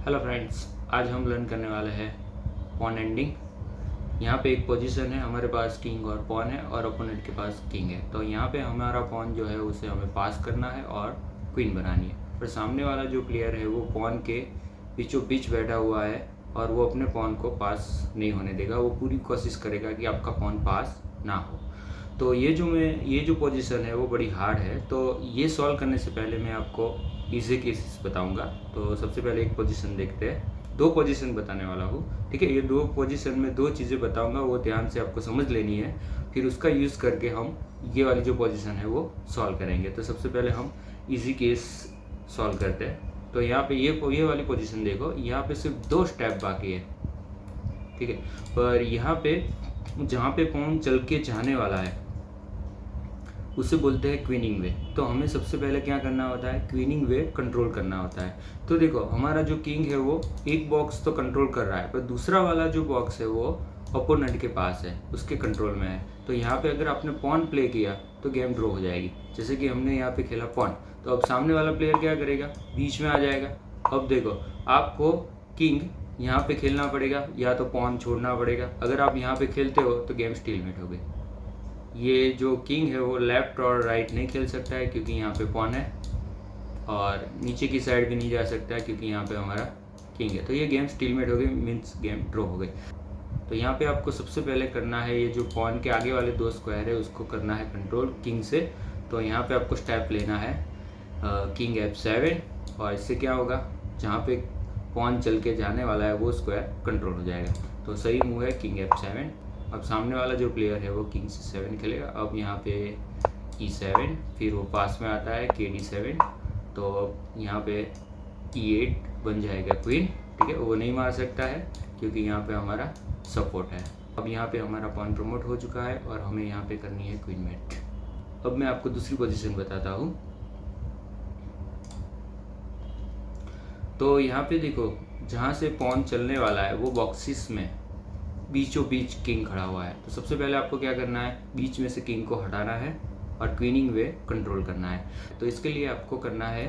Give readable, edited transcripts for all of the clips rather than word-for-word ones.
Hello friends, आज हम learn करने वाले हैं पॉन एंडिंग। यहाँ पे एक पोजीशन है, हमारे पास किंग और पॉन है और ओपोनेंट के पास किंग है। तो यहाँ पे हमारा पॉन जो है उसे हमें पास करना है और क्वीन बनानी है। पर सामने वाला जो प्लेयर है वो पॉन के बीचों बीच बैठा हुआ है और वो अपने पॉन को पास नहीं होने देगा। वो पूरी कोशिश करेगा कि आपका पॉन पास ना हो। तो ये जो पोजीशन है वो बड़ी हार्ड है। तो ये सॉल्व करने से पहले मैं आपको इजी केसेस बताऊंगा। तो सबसे पहले एक पोजीशन देखते हैं। दो पोजीशन बताने वाला हूँ, ठीक है। ये दो पोजीशन में दो चीज़ें बताऊंगा, वो ध्यान से आपको समझ लेनी है। फिर उसका यूज़ करके हम ये वाली जो पोजीशन है वो सॉल्व करेंगे। तो सबसे पहले हम इजी केस सॉल्व करते हैं। तो यहाँ पे ये वाली पोजीशन देखो, यहाँ पे सिर्फ दो स्टेप बाकी है, ठीक है। पर यहाँ पे जहाँ पे पॉन चल के जाने वाला है उसे बोलते हैं क्वीनिंग वे। तो हमें सबसे पहले क्या करना होता है, क्वीनिंग वे कंट्रोल करना होता है। तो देखो, हमारा जो किंग है वो एक बॉक्स तो कंट्रोल कर रहा है, पर दूसरा वाला जो बॉक्स है वो ओपोनेंट के पास है, उसके कंट्रोल में है। तो यहाँ पे अगर आपने पॉन प्ले किया तो गेम ड्रॉ हो जाएगी। जैसे कि हमने यहाँ पे खेला पॉन, तो अब सामने वाला प्लेयर क्या करेगा, बीच में आ जाएगा। अब देखो, आपको किंग यहाँ पे खेलना पड़ेगा या तो पॉन छोड़ना पड़ेगा। अगर आप यहाँ पे खेलते हो तो गेम स्टीलमेट हो गई। ये जो किंग है वो लेफ्ट और राइट नहीं खेल सकता है क्योंकि यहाँ पे पॉन है, और नीचे की साइड भी नहीं जा सकता है क्योंकि यहाँ पे हमारा किंग है। तो ये गेम स्टीलमेट हो गई, मीन्स गेम ड्रॉ हो गई। तो यहाँ पे आपको सबसे पहले करना है, ये जो पॉन के आगे वाले दो स्क्वायर है उसको करना है कंट्रोल किंग से। तो यहाँ पे आपको स्टेप लेना है किंग F7, और इससे क्या होगा, जहाँ पे पॉन चल के जाने वाला है वो स्क्वायर कंट्रोल हो जाएगा। तो सही मूव है किंग F7। अब सामने वाला जो प्लेयर है वो किंग C7 खेलेगा। अब यहाँ पे E7, फिर वो पास में आता है KD7। तो अब यहाँ पे E8 बन जाएगा क्वीन, ठीक है। वो नहीं मार सकता है क्योंकि यहाँ पे हमारा सपोर्ट है। अब यहाँ पे हमारा पॉन प्रमोट हो चुका है और हमें यहाँ पे करनी है क्वीन मेट। अब मैं आपको दूसरी पोजीशन बताता हूँ। तो यहाँ पे देखो, जहाँ से पॉन चलने वाला है वो बॉक्सिस में बीचों बीच किंग खड़ा हुआ है। तो सबसे पहले आपको क्या करना है, बीच में से किंग को हटाना है और क्वीनिंग वे कंट्रोल करना है। तो इसके लिए आपको करना है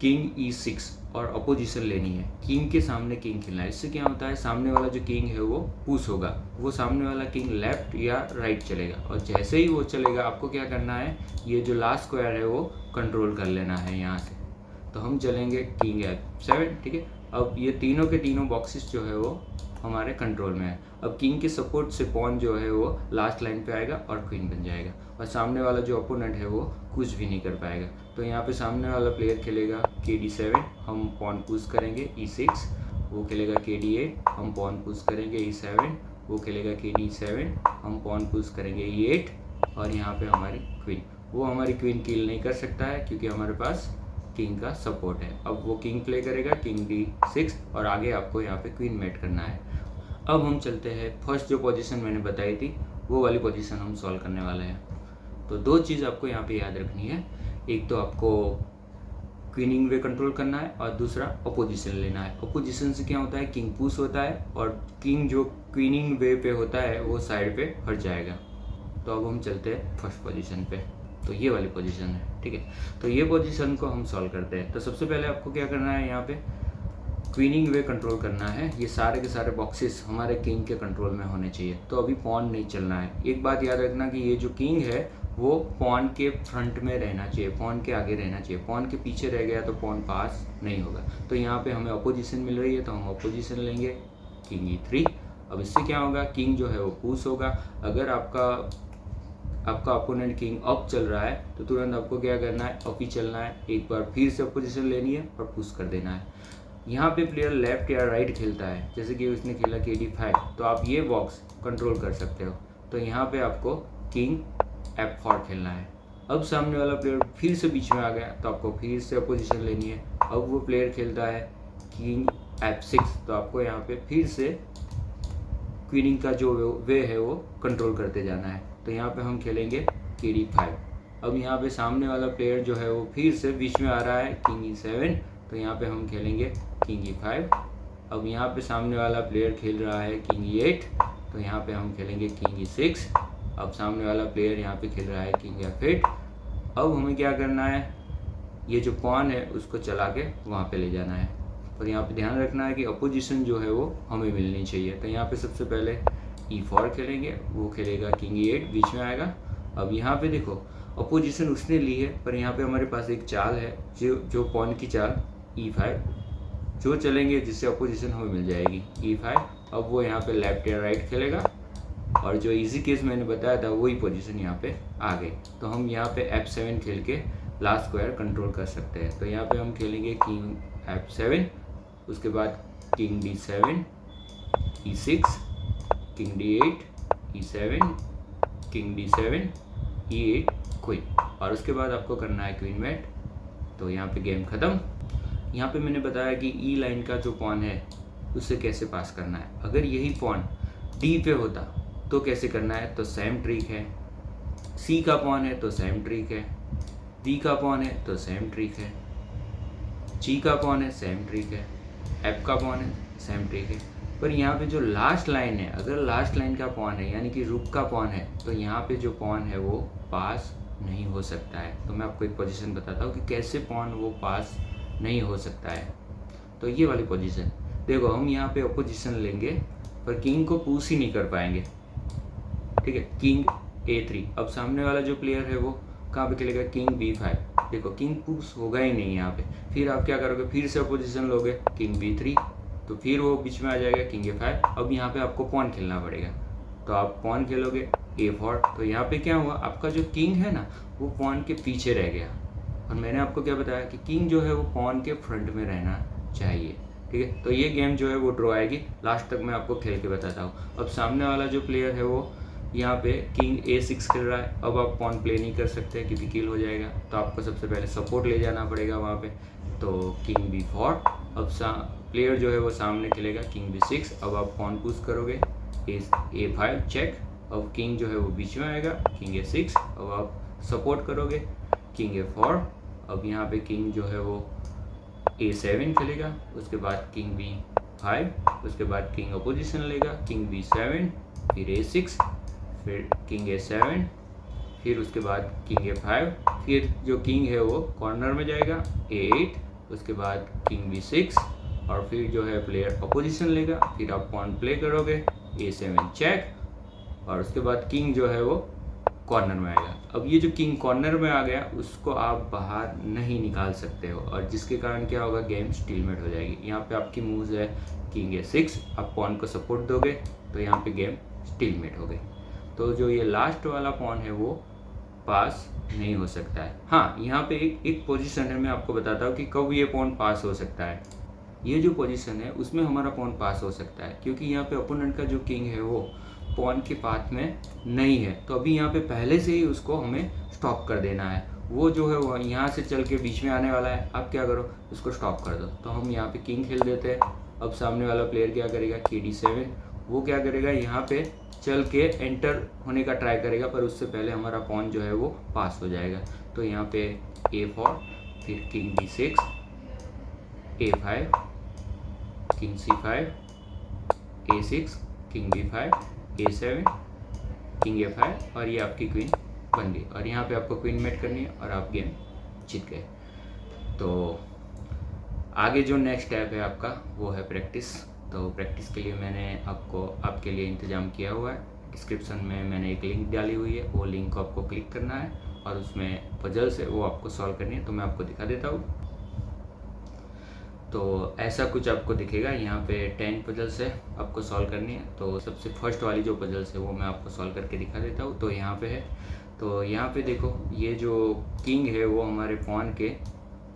किंग E6 और अपोजिशन लेनी है। किंग के सामने किंग खेलना है। इससे क्या होता है, सामने वाला जो किंग है वो पुश होगा, वो सामने वाला किंग लेफ्ट या राइट चलेगा। और जैसे ही वो चलेगा आपको क्या करना है, ये जो लास्ट स्क्वायर है वो कंट्रोल कर लेना है यहाँ से। तो हम चलेंगे किंग F7, ठीक है। अब ये तीनों के तीनों बॉक्सेस जो है वो हमारे कंट्रोल में है। अब किंग के सपोर्ट से पॉन जो है वो लास्ट लाइन पे आएगा और क्वीन बन जाएगा, और सामने वाला जो ओपोनेंट है वो कुछ भी नहीं कर पाएगा। तो यहाँ पे सामने वाला प्लेयर खेलेगा KD7, हम पॉन पुश करेंगे E6। वो खेलेगा KD8, हम पॉन पुश करेंगे E7। वो खेलेगा KD7, हम पॉन पुश करेंगे E8। और यहाँ पे हमारी क्वीन, वो हमारी क्वीन किल नहीं कर सकता है क्योंकि हमारे पास किंग का सपोर्ट है। अब वो किंग प्ले करेगा किंग D6, और आगे आपको यहाँ पे क्वीन मेट करना है। अब हम चलते हैं, फर्स्ट जो पोजीशन मैंने बताई थी वो वाली पोजीशन हम सॉल्व करने वाले हैं। तो दो चीज़ आपको यहाँ पे याद रखनी है, एक तो आपको क्वीनिंग वे कंट्रोल करना है और दूसरा अपोजिशन लेना है। अपोजिशन से क्या होता है, किंग पुश होता है और किंग जो क्वीनिंग वे पे होता है वो साइड पे हट जाएगा। तो अब हम चलते हैं फर्स्ट पोजीशन पे। तो ये वाली पोजीशन है, ठीक है। तो ये पोजीशन को हम सॉल्व करते हैं। तो सबसे पहले आपको क्या करना है, यहाँ पे क्वीनिंग वे कंट्रोल करना है। ये सारे के सारे बॉक्सेस हमारे किंग के कंट्रोल में होने चाहिए। तो अभी पॉन नहीं चलना है। एक बात याद रखना कि ये जो किंग है वो पॉन के फ्रंट में रहना चाहिए, पॉन के आगे रहना चाहिए। पॉन के पीछे रह गया तो पॉन पास नहीं होगा। तो यहाँ पे हमें अपोजिशन मिल रही है तो हम अपोजिशन लेंगे किंग E3। अब इससे क्या होगा, किंग जो है वो पुश होगा। अगर आपका अपोनेंट किंग अप चल रहा है तो तुरंत आपको क्या करना है, अप ही चलना है। एक बार फिर से पोजीशन लेनी है और पुश कर देना है। यहाँ पे प्लेयर लेफ्ट या राइट खेलता है, जैसे कि उसने खेला KD5, तो आप ये बॉक्स कंट्रोल कर सकते हो। तो यहाँ पे आपको किंग F4 खेलना है। अब सामने वाला प्लेयर फिर से बीच में आ गया तो आपको फिर से पोजीशन लेनी है। अब वो प्लेयर खेलता है किंग F6, तो आपको यहाँ पे फिर से क्वीनिंग का जो वे है वो कंट्रोल करते जाना है। तो यहाँ पे हम खेलेंगे KD5। अब यहाँ पे सामने वाला प्लेयर जो है वो फिर से बीच में आ रहा है किंग E7, तो यहाँ पे हम खेलेंगे किंग E5। अब यहाँ पे सामने वाला प्लेयर खेल रहा है किंग E8, तो यहाँ पे हम खेलेंगे किंग E6। अब सामने वाला प्लेयर यहाँ पे खेल रहा है किंग F8। अब हमें क्या करना है, ये जो पॉन है उसको चला के वहाँ पे ले जाना है। पर यहाँ पे ध्यान रखना है कि अपोजिशन जो है वो हमें मिलनी चाहिए। तो यहाँ पे सबसे पहले E4 खेलेंगे, वो खेलेगा किंग E8 बीच में आएगा। अब यहाँ पे देखो अपोजिशन उसने ली है, पर यहाँ पे हमारे पास एक चाल है जो पॉन की चाल E5 जो चलेंगे जिससे अपोजिशन हमें मिल जाएगी E5। अब वो यहाँ पे लेफ्ट या राइट खेलेगा और जो इजी केस मैंने बताया था वही पोजीशन यहाँ पे आ गई। तो हम यहाँ पे F7 खेल के लास्ट स्क्वायर कंट्रोल कर सकते हैं। तो यहाँ पे हम खेलेंगे किंग F7, उसके बाद king D7 E6, king D8 E7, king D7 E8 queen, और उसके बाद आपको करना है क्वीन मेट। तो यहाँ पे गेम ख़त्म। यहाँ पे मैंने बताया कि ई लाइन का जो पॉन है उसे कैसे पास करना है। अगर यही पॉन डी पे होता तो कैसे करना है, तो सेम ट्रिक है। सी का पॉन है तो सेम ट्रिक है, डी का पॉन है तो सेम ट्रिक है, जी का पॉन है सेम ट्रिक है, एफ का पॉन है सेम ट्रिक है। पर यहाँ पे जो लास्ट लाइन है, अगर लास्ट लाइन का पॉन है यानी कि रुक का पॉन है, तो यहाँ पे जो पॉन है वो पास नहीं हो सकता है। तो मैं आपको एक पोजीशन बताता हूँ कि कैसे पॉन वो पास नहीं हो सकता है। तो ये वाली पोजीशन देखो, हम यहाँ पे अपोजिशन लेंगे पर किंग को पुश ही नहीं कर पाएंगे, ठीक है। किंग A3, अब सामने वाला जो प्लेयर है वो कहाँ पे खेलेगा, किंग B5। देखो किंग पुश होगा ही नहीं यहाँ पे। फिर आप क्या करोगे, फिर से अपोजिशन लोगे किंग B3, तो फिर वो बीच में आ जाएगा किंग A5। अब यहाँ पे आपको पॉन खेलना पड़ेगा, तो आप पॉन खेलोगे A4। तो यहाँ पे क्या हुआ, आपका जो किंग है ना वो पॉन के पीछे रह गया। और मैंने आपको क्या बताया कि किंग जो है वो पॉन के फ्रंट में रहना चाहिए, ठीक है। तो ये गेम जो है वो ड्रॉ आएगी, लास्ट तक मैं आपको खेल के बताता हूँ। अब सामने वाला जो प्लेयर है वो यहाँ पे किंग A6 खेल रहा है। अब आप पॉन प्ले नहीं कर सकते क्योंकि किल हो जाएगा, तो आपको सबसे पहले सपोर्ट ले जाना पड़ेगा वहाँ पे। तो किंग B4, अब प्लेयर जो है वो सामने खेलेगा किंग B6। अब आप पॉन पुश करोगे A5 चेक। अब किंग जो है वो बीच में आएगा किंग A6। अब आप सपोर्ट करोगे किंग A4। अब यहाँ पे किंग जो है वो A7 खेलेगा, उसके बाद किंग B5, उसके बाद किंग अपोजिशन लेगा किंग B7, फिर A6, फिर किंग A7, फिर उसके बाद किंग A5, फिर जो किंग है वो कॉर्नर में जाएगा A8, उसके बाद किंग B6, और फिर जो है प्लेयर अपोजिशन लेगा। फिर आप पॉन प्ले करोगे A7 चेक, और उसके बाद किंग जो है वो कॉर्नर में आएगा। अब ये जो किंग कॉर्नर में आ गया उसको आप बाहर नहीं निकाल सकते हो, और जिसके कारण क्या होगा, गेम स्टीलमेट हो जाएगी। यहाँ पे आपकी मूव्स है किंग A6, आप पॉन को सपोर्ट दोगे तो यहाँ पे गेम स्टीलमेट हो गई। तो जो ये लास्ट वाला पॉन है वो पास नहीं हो सकता है। हाँ, यहाँ पे एक पोजीशन है, मैं आपको बताता हूँ कि कब ये पॉन पास हो सकता है। ये जो पोजीशन है उसमें हमारा पॉन पास हो सकता है क्योंकि यहाँ पे ओपोनेंट का जो किंग है वो पॉन के पाथ में नहीं है। तो अभी यहाँ पे पहले से ही उसको हमें स्टॉप कर देना है। वो जो है वो यहाँ से चल के बीच में आने वाला है, आप क्या करो, उसको स्टॉप कर दो। तो हम यहाँ पे किंग खेल देते हैं। अब सामने वाला प्लेयर क्या करेगा, KD7, वो क्या करेगा, यहाँ पे चल के एंटर होने का ट्राई करेगा, पर उससे पहले हमारा पॉन जो है वो पास हो जाएगा। तो यहाँ पे A4, फिर king B6, A5, king C5, A6, king B5, A7, king A5, और ये आपकी क्वीन बन गई। और यहाँ पे आपको क्वीन मेट करनी है और आप गेम जीत गए। तो आगे जो नेक्स्ट स्टेप है आपका वो है प्रैक्टिस। तो प्रैक्टिस के लिए मैंने आपके लिए इंतज़ाम किया हुआ है। डिस्क्रिप्शन में मैंने एक लिंक डाली हुई है, वो लिंक को आपको क्लिक करना है और उसमें पजल्स है वो आपको सॉल्व करनी है। तो मैं आपको दिखा देता हूँ। तो ऐसा कुछ आपको दिखेगा, यहाँ पे 10 पजल्स है आपको सॉल्व करनी है। तो सबसे फर्स्ट वाली जो पजल्स है वो मैं आपको सॉल्व करके दिखा देता हूँ। तो यहाँ पे है, तो यहाँ पे देखो ये जो किंग है वो हमारे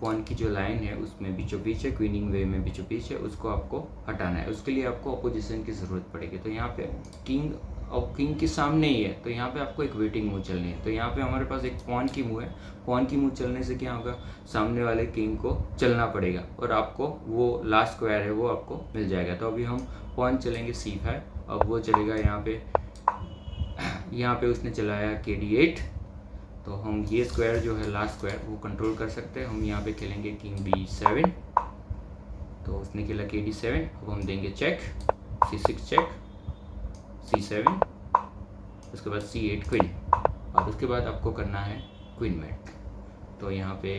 पॉन की जो लाइन है उसमें बीचों बीच है, क्वीनिंग वे में बीचों बीच है, उसको आपको हटाना है। उसके लिए आपको अपोजिशन की ज़रूरत पड़ेगी। तो यहाँ पे किंग के सामने ही है, तो यहाँ पे आपको एक वेटिंग मूव चलनी है। तो यहाँ पे हमारे पास एक पॉन की मूव है। पॉन की मूव चलने से क्या होगा, सामने वाले किंग को चलना पड़ेगा और आपको वो लास्ट स्क्वायर है वो आपको मिल जाएगा। तो अभी हम पॉन चलेंगे C5, अब वो चलेगा यहाँ पे उसने चलाया KD8। तो हम ये स्क्वायर जो है लास्ट स्क्वायर वो कंट्रोल कर सकते हैं। हम यहाँ पे खेलेंगे किंग B7, तो उसने खेला KD7। अब हम देंगे चेक, C6 चेक, C7, उसके बाद C8 क्वीन, और उसके बाद आपको करना है क्वीन मेट। तो यहाँ पे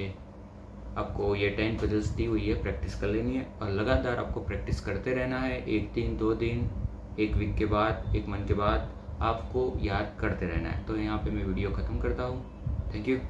आपको ये 10 पजल्स दी हुई है, प्रैक्टिस कर लेनी है और लगातार आपको प्रैक्टिस करते रहना है। 1 दिन 2 दिन, 1 वीक के बाद, 1 मंथ के बाद आपको याद करते रहना है। तो यहाँ पे मैं वीडियो ख़त्म करता हूँ। Thank you.